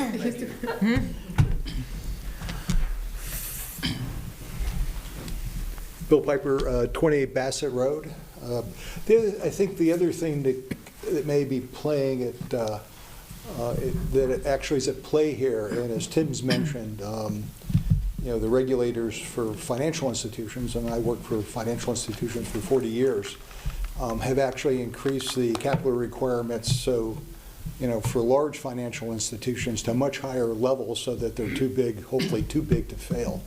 Bill Piper, 28 Bassett Road. I think the other thing that may be playing it, that it actually is at play here, and as Tim's mentioned, the regulators for financial institutions, and I worked for financial institutions for 40 years, have actually increased the capital requirements so, for large financial institutions to much higher levels so that they're too big, hopefully too big to fail.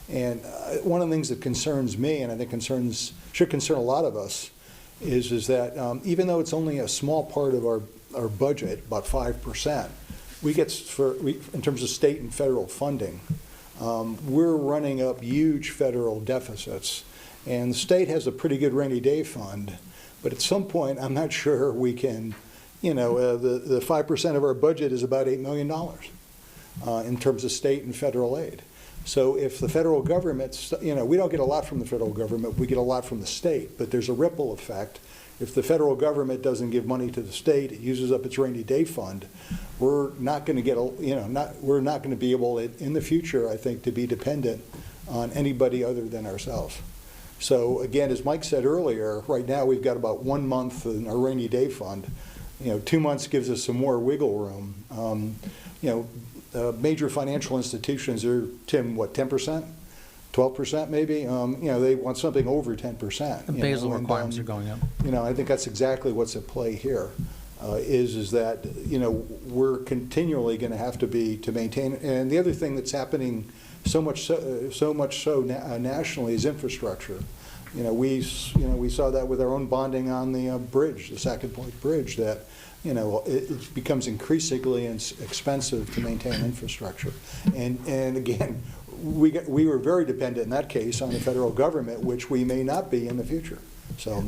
And one of the things that concerns me, and I think should concern a lot of us, is that even though it's only a small part of our budget, about 5%, we get in terms of state and federal funding, we're running up huge federal deficits. And the state has a pretty good rainy day fund, but at some point, I'm not sure we can, the 5% of our budget is about $8 million in terms of state and federal aid. So if the federal government, we don't get a lot from the federal government, we get a lot from the state, but there's a ripple effect. If the federal government doesn't give money to the state, it uses up its rainy day fund, we're not going to get, we're not going to be able in the future, I think, to be dependent on anybody other than ourselves. So again, as Mike said earlier, right now we've got about 1 month in our rainy day fund. 2 months gives us some more wiggle room. Major financial institutions are, Tim, what, 10%? 12% maybe? They want something over 10%. the Basel requirements are going up. I think that's exactly what's at play here, is that, we're continually going to have to maintain. And the other thing that's happening so much so nationally is infrastructure. We saw that with our own bonding on the bridge, the Second Point Bridge, that it becomes increasingly expensive to maintain infrastructure. And again, we were very dependent in that case on the federal government, which we may not be in the future. So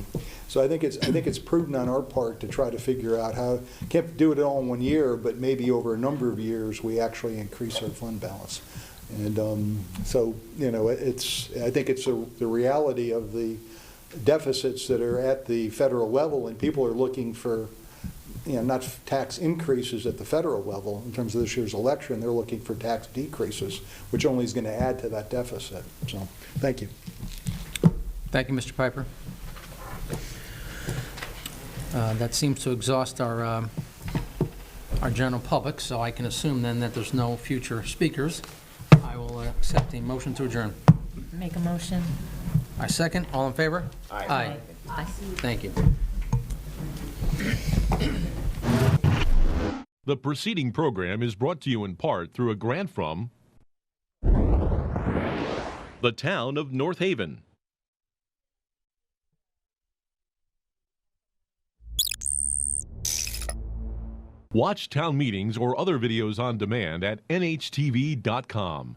I think it's prudent on our part to try to figure out how, can't do it all in 1 year, but maybe over a number of years we actually increase our fund balance. And I think it's the reality of the deficits that are at the federal level, and people are looking for, not tax increases at the federal level in terms of this year's election. They're looking for tax decreases, which only is going to add to that deficit. So, thank you. Thank you, Mr. Piper. That seems to exhaust our general public, so I can assume then that there's no future speakers. I will accept a motion to adjourn. Make a motion. I second. All in favor? Aye. Aye. Thank you. The preceding program is brought to you in part through a grant from the town of North Haven. Watch town meetings or other videos on demand at nhtv.com.